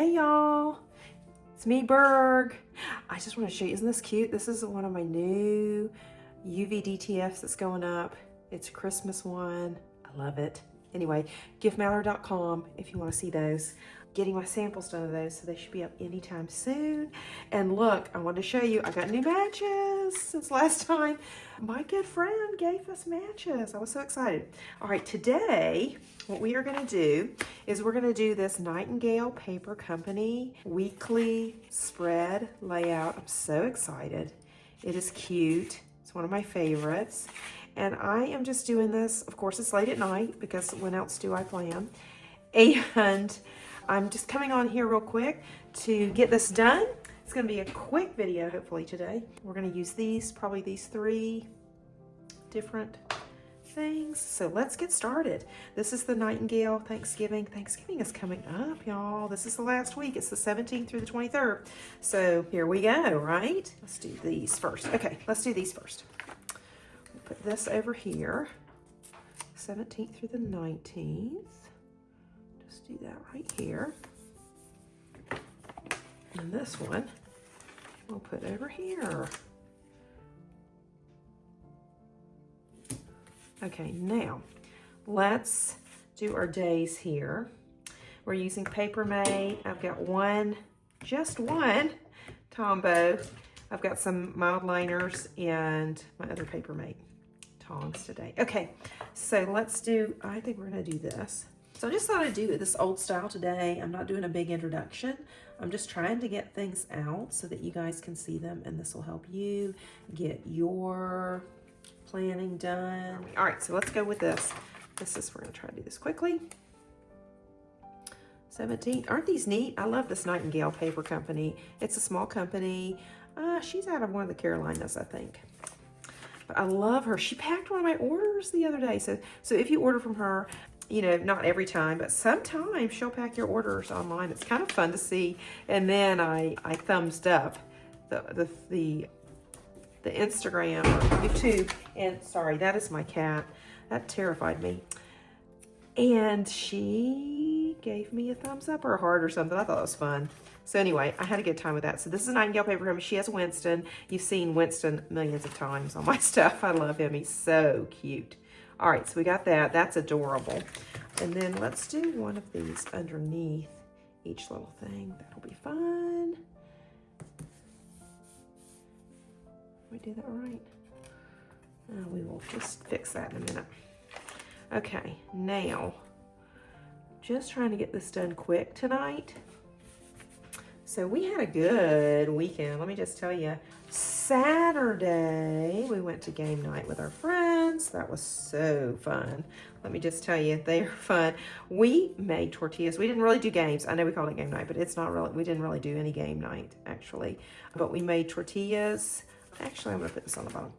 Hey y'all, it's me, Birg. I just want to show you, isn't this cute? This is one of my new UV DTFs that's going up. It's a Christmas one. I love it. Anyway, giftmailer.com if you want to see those. Getting my samples done of those, so they should be up anytime soon. And look, I wanted to show you, I got new matches since last time. My good friend gave us matches. I was so excited. All right, today, what we are gonna do is we're gonna do this Nightingale Paper Company weekly spread layout. I'm so excited. It is cute. It's one of my favorites. And I am just doing this, of course it's late at night because when else do I plan? And I'm just coming on here real quick to get this done. It's gonna be a quick video, hopefully today. We're gonna use these, probably these 3 different things. So let's get started. This is the Nightingale Thanksgiving. Thanksgiving is coming up, y'all. This is the last week. It's the 17th through the 23rd. So here we go, right? Let's do these first. Okay, let's do these first. We'll put this over here, 17th through the 19th. Just do that right here. And this one we'll put over here. Okay, now let's do our days here. We're using Paper Mate. I've got just one Tombow. I've got some mild liners and my other Paper Mate tongs today. Okay, so let's do, I think we're gonna do this. So I just thought I'd do this old style today. I'm not doing a big introduction. I'm just trying to get things out so that you guys can see them, and this will help you get your planning done. All right, so let's go with this. We're gonna try to do this quickly. 17, aren't these neat? I love this Nightingale Paper Company. It's a small company. She's out of one of the Carolinas, I think. But I love her. She packed one of my orders the other day. So if you order from her, you know, not every time, but sometimes she'll pack your orders online. It's kind of fun to see. And then I thumbs up the Instagram or YouTube. And sorry, that is my cat. That terrified me. And she gave me a thumbs up or a heart or something. I thought it was fun. So anyway, I had a good time with that. So this is Nightingale Paper Company. She has Winston. You've seen Winston millions of times on my stuff. I love him. He's so cute. All right, so we got that. That's adorable. And then let's do one of these underneath each little thing. That'll be fun. Did we do that right? We will just fix that in a minute. Okay, now, just trying to get this done quick tonight. So we had a good weekend. Let me just tell you, Saturday, we went to game night with our friends. That was so fun. Let me just tell you, they are fun. We made tortillas. We didn't really do games. I know we called it game night, but it's not really, we didn't really do any game night, actually. But we made tortillas. Actually, I'm gonna put this on the bottom.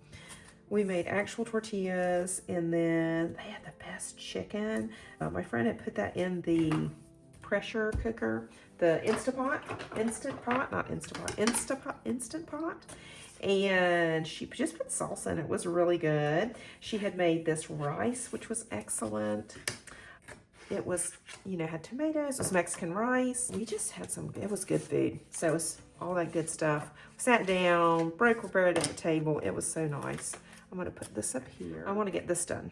We made actual tortillas, and then they had the best chicken. My friend had put that in the pressure cooker, the Instant Pot, and she just put salsa in it. It was really good. She had made this rice, which was excellent. It was, you know, had tomatoes, it was Mexican rice. We just had it was good food. So it was all that good stuff. Sat down, broke bread at the table. It was so nice. I'm gonna put this up here. I wanna get this done.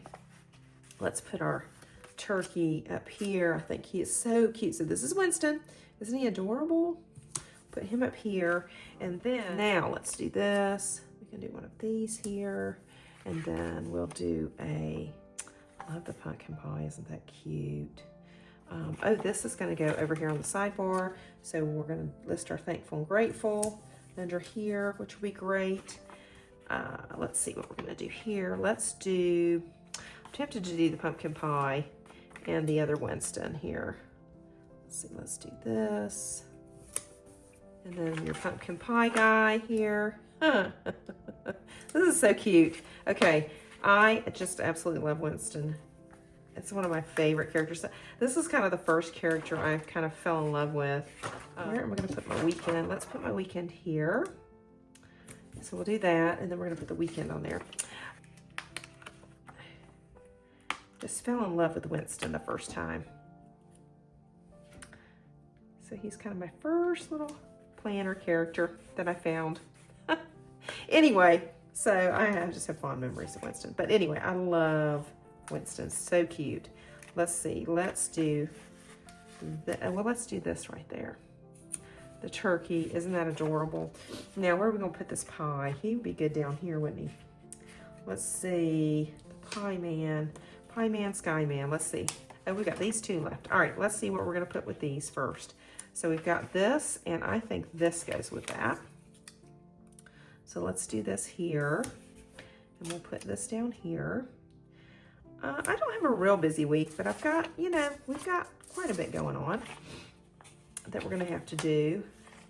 Let's put our turkey up here. I think he is so cute. So this is Winston. Isn't he adorable? Put him up here. And then now let's do this. We can do one of these here. And then we'll do I love the pumpkin pie. Isn't that cute? Oh, this is gonna go over here on the sidebar. So we're gonna list our thankful and grateful under here, which will be great. Let's see what we're gonna do here. Let's do, I'm tempted to do the pumpkin pie and the other Winston here. Let's see, let's do this. And then your pumpkin pie guy here. Huh. This is so cute. Okay, I just absolutely love Winston. It's one of my favorite characters. This is kind of the first character I kind of fell in love with. Where am I gonna put my weekend? Let's put my weekend here. So we'll do that, and then we're gonna put the weekend on there. Just fell in love with Winston the first time. So he's kind of my first little planner character that I found. Anyway, so I just have fond memories of Winston. But anyway, I love Winston. So cute. Let's see. Let's do let's do this right there. The turkey. Isn't that adorable? Now, where are we going to put this pie? He would be good down here, wouldn't he? Let's see. The Pie Man. Pie Man, Sky Man. Let's see. Oh, we've got these two left. All right, let's see what we're going to put with these first. So we've got this, and I think this goes with that. So let's do this here. And we'll put this down here. I don't have a real busy week, but I've got, you know, we've got quite a bit going on that we're going to have to do.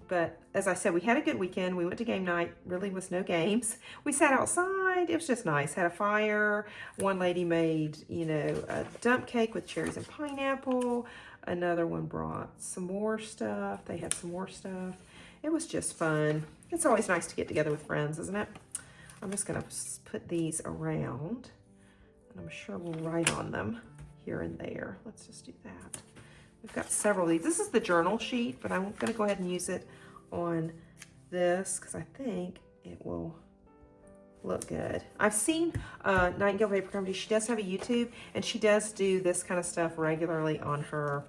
But as I said, we had a good weekend. We went to game night. Really was no games. We sat outside. It was just nice. Had a fire. One lady made, you know, a dump cake with cherries and pineapple. Another one brought some more stuff. They had some more stuff. It was just fun. It's always nice to get together with friends, isn't it? I'm just going to put these around. And I'm sure we'll write on them here and there. Let's just do that. We've got several of these. This is the journal sheet, but I'm going to go ahead and use it on this because I think it will look good. I've seen Nightingale Paper Company. She does have a YouTube, and she does do this kind of stuff regularly on her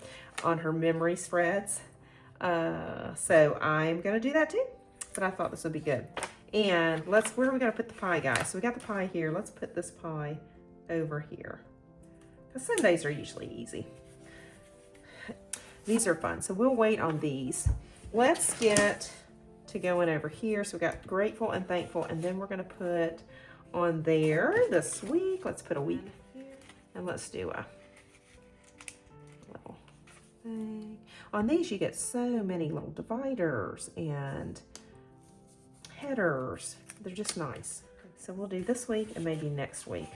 memory spreads. So I'm going to do that too, but I thought this would be good. And where are we going to put the pie, guys? So we got the pie here. Let's put this pie over here because Sundays are usually easy. These are fun, so we'll wait on these. Let's get to going over here. So we got grateful and thankful, and then we're going to put on there this week. Let's put a week, and let's do a little thing. On these, you get so many little dividers and headers. They're just nice. So we'll do this week and maybe next week.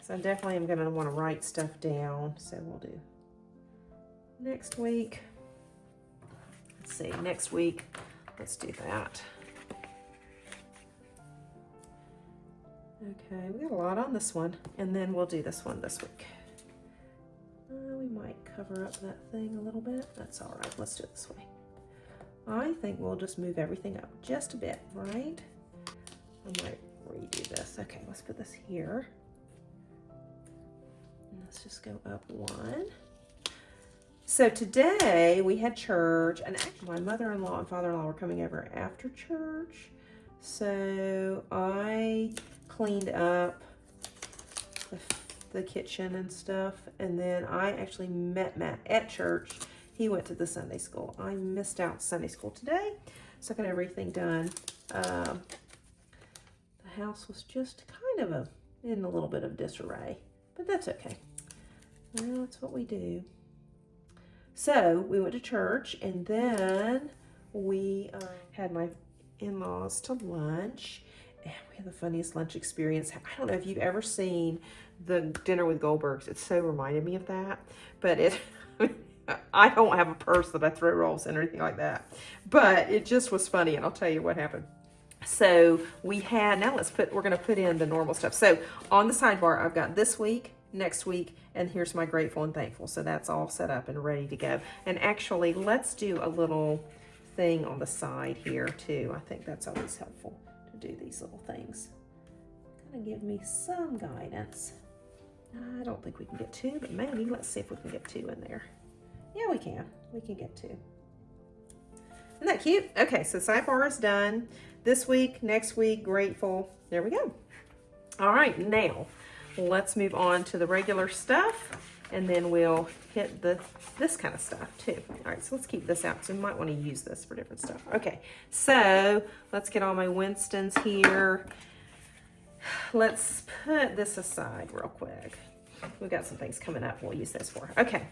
So I definitely am going to want to write stuff down. So we'll do next week. Let's see, next week, let's do that. Okay, we got a lot on this one, and then we'll do this one this week. We might cover up that thing a little bit. That's all right, let's do it this way. I think we'll just move everything up just a bit, right? I might redo this. Okay, let's put this here. And let's just go up one. So today we had church, and actually my mother-in-law and father-in-law were coming over after church. So I cleaned up the kitchen and stuff, and then I actually met Matt at church. He went to the Sunday school. I missed out Sunday school today, so I got everything done. The house was just kind of in a little bit of disarray, but that's okay. Well, that's what we do. So we went to church, and then we had my in-laws to lunch, and we had the funniest lunch experience. I don't know if you've ever seen the Dinner with Goldbergs. It so reminded me of that, but I don't have a purse that I throw rolls in or anything like that, but it just was funny, and I'll tell you what happened. So we had, now we're going to put in the normal stuff. So on the sidebar, I've got this week, next week, and here's my grateful and thankful. So that's all set up and ready to go. And actually, let's do a little thing on the side here too. I think that's always helpful to do these little things. Kind of give me some guidance. I don't think we can get two, but maybe let's see if we can get two in there. Yeah, we can. We can get two. Isn't that cute? Okay, so sidebar is done. This week, next week, grateful. There we go. All right, now let's move on to the regular stuff, and then we'll hit this kind of stuff too. All right, so let's keep this out. So we might want to use this for different stuff. Okay, so let's get all my Winstons here. Let's put this aside real quick. We've got some things coming up we'll use this for. Okay,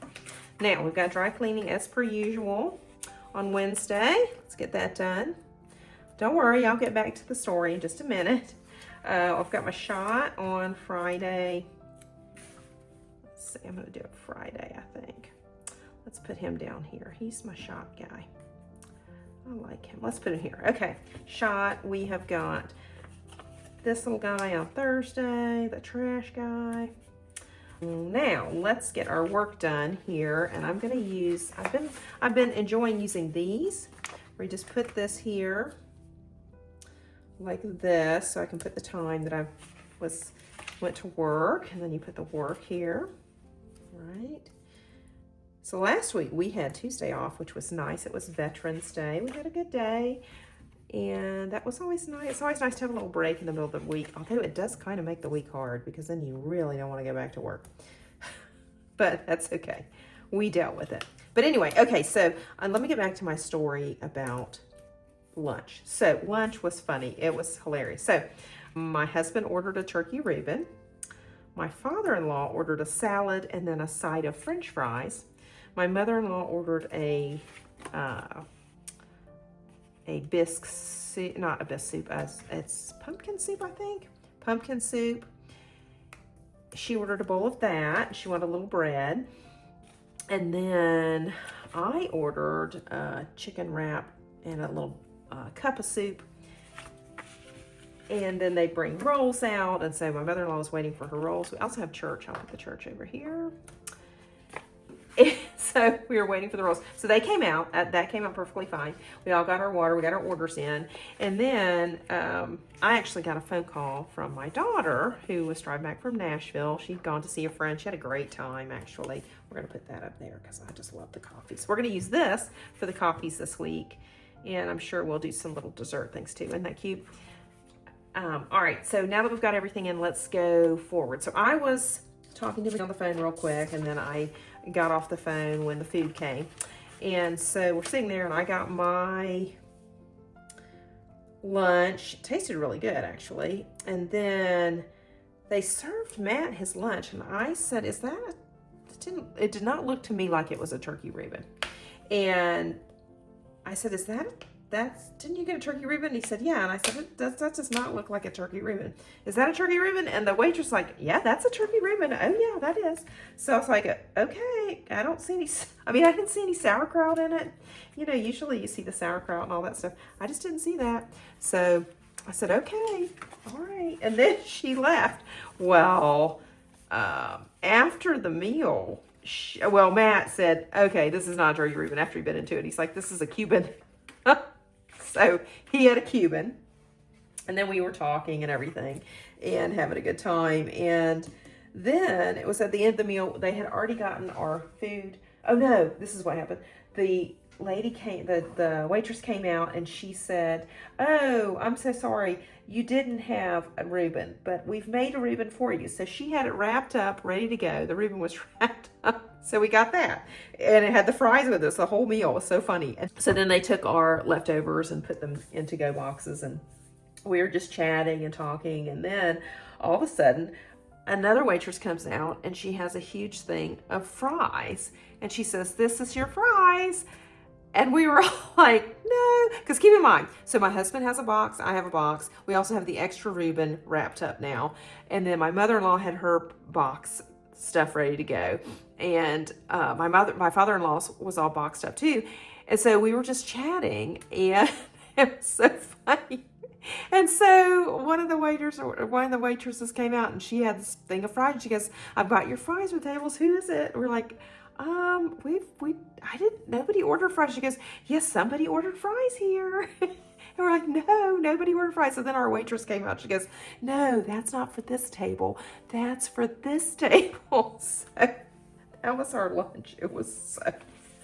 now we've got dry cleaning as per usual on Wednesday. Let's get that done. Don't worry, I'll get back to the story in just a minute. I've got my shot on Friday. Let's see, I'm going to do it Friday, I think. Let's put him down here. He's my shot guy. I like him. Let's put him here. Okay, shot. We have got this little guy on Thursday, the trash guy. Now let's get our work done here, and I'm going to use. I've been enjoying using these. We just put this here like this, so I can put the time that I went to work, and then you put the work here, right? So last week we had Tuesday off, which was nice. It was Veterans Day. We had a good day, and that was always nice. It's always nice to have a little break in the middle of the week, although it does kind of make the week hard because then you really don't want to go back to work. But that's okay. We dealt with it. But anyway, okay, so let me get back to my story about lunch. So lunch was funny. It was hilarious. So my husband ordered a turkey Reuben. My father-in-law ordered a salad and then a side of French fries. My mother-in-law ordered a bisque soup, not a bisque soup, it's pumpkin soup, I think. Pumpkin soup. She ordered a bowl of that. She wanted a little bread. And then I ordered a chicken wrap and a little cup of soup. And then they bring rolls out. And so my mother-in-law was waiting for her rolls. We also have church. I'll put the church over here. So we were waiting for the rolls. So they came out. That came out perfectly fine. We all got our water. We got our orders in. And then I actually got a phone call from my daughter who was driving back from Nashville. She'd gone to see a friend. She had a great time, actually. We're going to put that up there because I just love the coffees. We're going to use this for the coffees this week. And I'm sure we'll do some little dessert things too. Isn't that cute? All right. So now that we've got everything in, let's go forward. So I was talking to me on the phone real quick, and then I got off the phone when the food came. And so we're sitting there, and I got my lunch. It tasted really good, actually. And then they served Matt his lunch, and I said, is that, it did not look to me like it was a turkey Reuben. And I said, didn't you get a turkey Reuben? And he said, yeah. And I said, that does not look like a turkey Reuben. Is that a turkey Reuben? And the waitress was like, yeah, that's a turkey Reuben. Oh yeah, that is. So I was like, okay, I don't see any, I didn't see any sauerkraut in it. You know, usually you see the sauerkraut and all that stuff. I just didn't see that. So I said, okay, all right. And then she left. Well, after the meal, Matt said, okay, this is not a turkey Reuben after he'd been into it. He's like, this is a Cuban. So he had a Cuban, and then we were talking and everything and having a good time. And then it was at the end of the meal, they had already gotten our food. Oh no, this is what happened. The lady came, the waitress came out, and she said, oh, I'm so sorry. You didn't have a Reuben, but we've made a Reuben for you. So she had it wrapped up, ready to go. The Reuben was wrapped up. So we got that. And it had the fries with us. The whole meal was so funny. And so then they took our leftovers and put them in to-go boxes. And we were just chatting and talking. And then all of a sudden, another waitress comes out, and she has a huge thing of fries. And she says, this is your fries. And we were all like, no, because keep in mind, so my husband has a box, I have a box. We also have the extra Reuben wrapped up now. And then my mother-in-law had her box stuff ready to go. And my father-in-law was all boxed up too. And so we were just chatting, and it was so funny. And so one of the waitresses came out, and she had this thing of fries. And she goes, I've got your fries with tables. Who is it? And we're like, nobody ordered fries. She goes, yes, somebody ordered fries here. And we're like, no, nobody ordered fries. So then our waitress came out. She goes, no, that's not for this table. That's for this table. So that was our lunch. It was so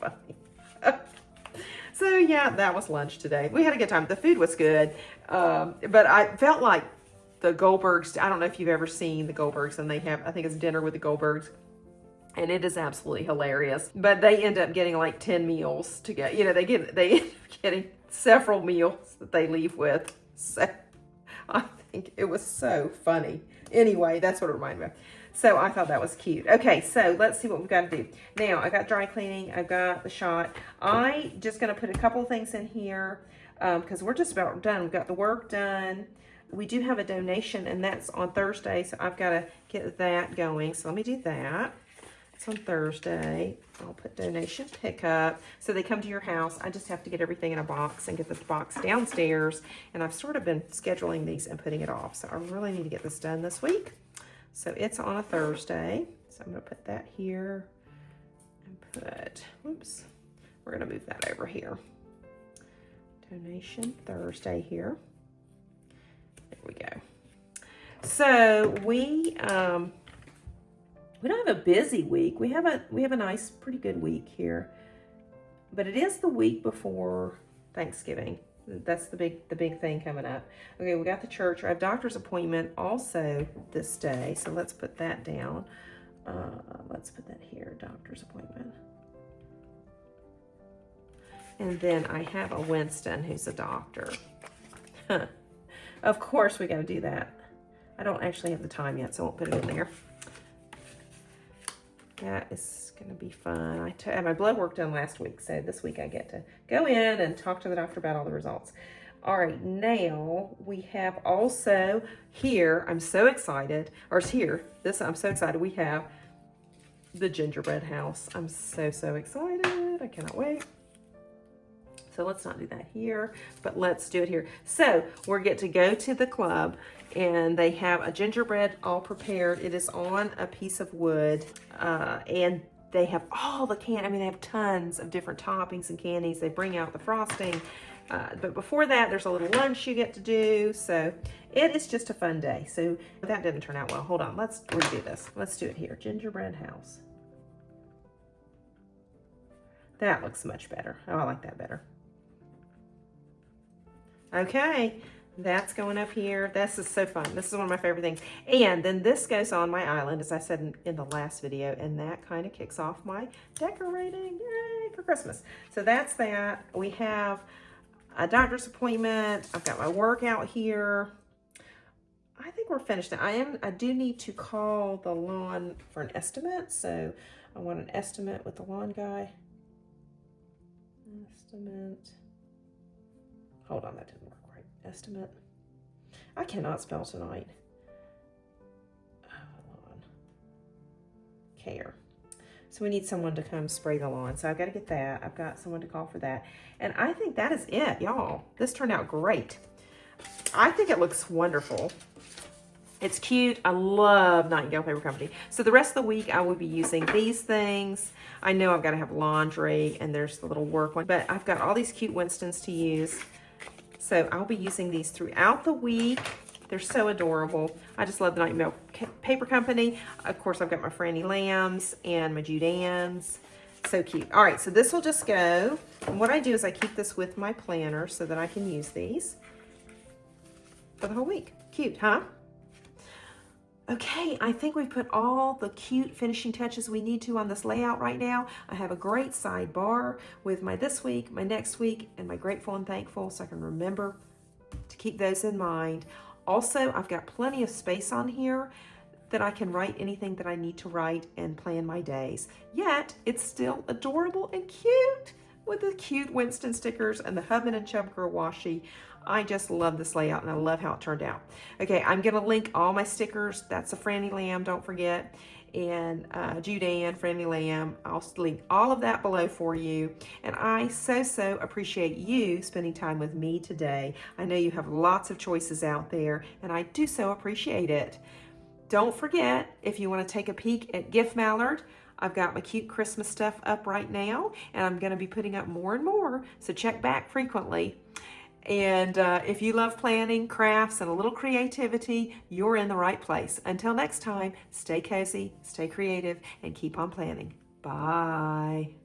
funny. So yeah, that was lunch today. We had a good time. The food was good. But I felt like the Goldbergs, I don't know if you've ever seen the Goldbergs, and they have, I think it's Dinner with the Goldbergs. And it is absolutely hilarious. But they end up getting like 10 meals to get, they end up getting several meals that they leave with. So I think it was so funny. Anyway, that's what it reminded me of. So I thought that was cute. Okay, so let's see what we've got to do. Now, I got dry cleaning. I've got the shot. I just going to put a couple of things in here because we're just about done. We've got the work done. We do have a donation, and that's on Thursday. So I've got to get that going. So let me do that. It's on Thursday. I'll put donation pickup. So they come to your house. I just have to get everything in a box and get the box downstairs. And I've sort of been scheduling these and putting it off. So I really need to get this done this week. So it's on a Thursday. So I'm gonna put that here and put, whoops, we're gonna move that over here. Donation Thursday here. There we go. So we don't have a busy week. We have a nice, pretty good week here, but it is the week before Thanksgiving. That's the big thing coming up. Okay, we got the church. I have doctor's appointment also this day, so let's put that down. Let's put that here, doctor's appointment. And then I have a Winston who's a doctor. Of course we got to do that. I don't actually have the time yet, so I won't put it in there. That is going to be fun. I had my blood work done last week, so this week I get to go in and talk to the doctor about all the results. All right, now we have also here, I'm so excited, or it's here, I'm so excited, we have the Gingerbread House. I'm so excited. I cannot wait. So let's not do that here, but let's do it here. So we're get to go to the club, and they have a gingerbread all prepared. It is on a piece of wood, and they have all the candy. I mean, they have tons of different toppings and candies. They bring out the frosting. But before that, there's a little lunch you get to do. So it is just a fun day. So that didn't turn out well. Hold on, let's redo this. Let's do it here. Gingerbread House. That looks much better. Oh, I like that better. Okay, that's going up here. This is so fun. This is one of my favorite things. And then this goes on my island, as I said in the last video, and that kind of kicks off my decorating. Yay, for Christmas. So that's that. We have a doctor's appointment. I've got my workout here. I think we're finished now. I do need to call the lawn for an estimate. So I want an estimate with the lawn guy. Estimate. Hold on, that didn't work right. Estimate. I cannot spell tonight. Lawn care. So we need someone to come spray the lawn. So I've got to get that. I've got someone to call for that. And I think that is it, y'all. This turned out great. I think it looks wonderful. It's cute. I love Nightingale Paper Company. So the rest of the week I will be using these things. I know I've got to have laundry, and there's the little work one, but I've got all these cute Winstons to use. So I'll be using these throughout the week. They're so adorable. I just love the Nightingale Paper Company. Of course, I've got my Franny Lambs and my Judans. So cute. All right, so this will just go. And what I do is I keep this with my planner so that I can use these for the whole week. Cute, huh? Okay, I think we've put all the cute finishing touches we need to on this layout right now. I have a great sidebar with my this week, my next week, and my grateful and thankful, so I can remember to keep those in mind. Also, I've got plenty of space on here that I can write anything that I need to write and plan my days. Yet, it's still adorable and cute with the cute Winston stickers and the Hubman and Chub Girl washi. I just love this layout, and I love how it turned out. Okay, I'm gonna link all my stickers. That's a Franny Lamb, don't forget, and Judan, Franny Lamb. I'll link all of that below for you. And I so appreciate you spending time with me today. I know you have lots of choices out there, and I do so appreciate it. Don't forget, if you wanna take a peek at Gift Mallard, I've got my cute Christmas stuff up right now, and I'm gonna be putting up more and more, so check back frequently. And if you love planning, crafts, and a little creativity, you're in the right place. Until next time, stay cozy, stay creative, and keep on planning. Bye.